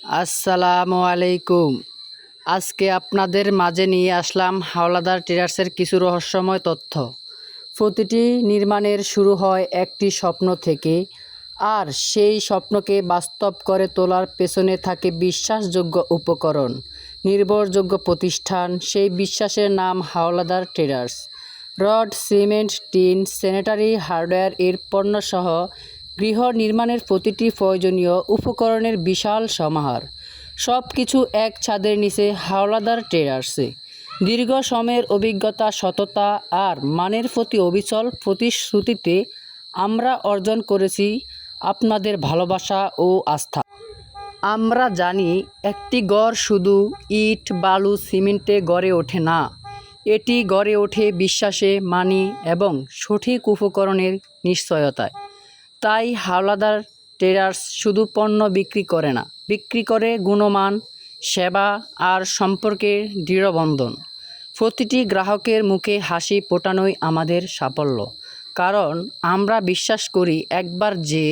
আসসালামু আলাইকুম। আজকে আপনাদের মাঝে নিয়ে আসলাম হাওলাদার ট্রেডার্সের কিছু রহস্যময় তথ্য। প্রতিটি নির্মাণের শুরু হয় একটি স্বপ্ন থেকে, আর সেই স্বপ্নকে বাস্তব করে তোলার পেছনে থাকে বিশ্বাসযোগ্য উপকরণ, নির্ভরযোগ্য প্রতিষ্ঠান। সেই বিশ্বাসের নাম Howlader traders. Rod, cement, tin, sanitary hardware এর পণ্যসহ গৃহ নির্মাণের প্রতিটি প্রয়োজনীয় উপকরণের বিশাল সমাহার। সব কিছু এক ছাদের নিচে হাওলাদার ট্রেডার্সে। দীর্ঘ সময়ের অভিজ্ঞতা, সততা আর মানের প্রতি অবিচল প্রতিশ্রুতিতে আমরা অর্জন করেছি আপনাদের ভালোবাসা ও আস্থা। আমরা জানি একটি ঘর শুধু ইট, বালু, সিমেন্টে গড়ে ওঠে না, এটি গড়ে ওঠে বিশ্বাসে, মানি এবং সঠিক উপকরণের নিশ্চয়তায়। তাই হাওলাদার ট্রেডার্স শুধু পণ্য বিক্রি করে না, বিক্রি করে গুণমান, সেবা আর সম্পর্কের দৃঢ়বন্ধন। প্রতিটি গ্রাহকের মুখে হাসি ফোটানোই আমাদের সাফল্য, কারণ আমরা বিশ্বাস করি একবার যে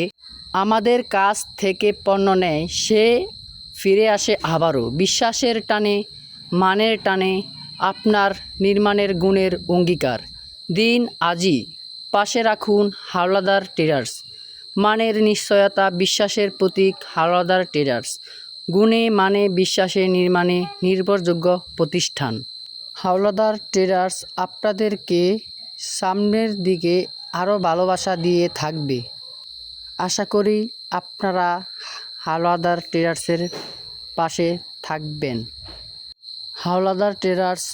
আমাদের কাছ থেকে পণ্য নেয় সে ফিরে আসে আবারও। বিশ্বাসের টানে, মানের টানে, আপনার নির্মাণের গুণের অঙ্গীকার দিন আজই। পাশে রাখুন হাওলাদার ট্রেডার্স। মানের নিশ্চয়তা, বিশ্বাসের প্রতীক হাওলাদার ট্রেডার্স। গুণে, মানে, বিশ্বাসে নির্মাণে নির্ভরযোগ্য প্রতিষ্ঠান। হাওলাদার ট্রেডার্স আপনাদেরকে সামনের দিকে আরও ভালোবাসা দিয়ে থাকবে। আশা করি আপনারা হাওলাদার ট্রেডার্সের পাশে থাকবেন। হাওলাদার ট্রেডার্স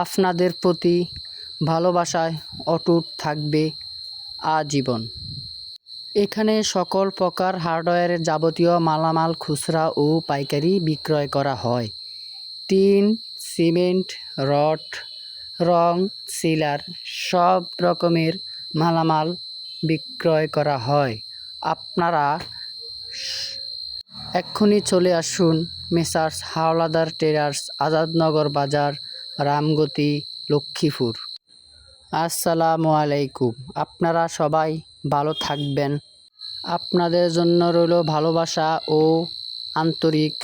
আপনাদের প্রতি ভালোবাসায় অটুট থাকবে আজীবন। এখানে সকল প্রকার হার্ডওয়্যারের যাবতীয় মালামাল খুচরা ও পাইকারি বিক্রয় করা হয়। টিন, সিমেন্ট, রড, রং, সিলার, সব রকমের মালামাল বিক্রয় করা হয়। আপনারা এক্ষুনি চলে আসুন মেসার্স হাওলাদার ট্রেডার্স, আজাদনগর বাজার, রামগতি, লক্ষ্মীপুর। আসসালামু আলাইকুম। আপনারা সবাই ভালো থাকবেন। আপনাদের জন্য রইল ভালোবাসা ও আন্তরিক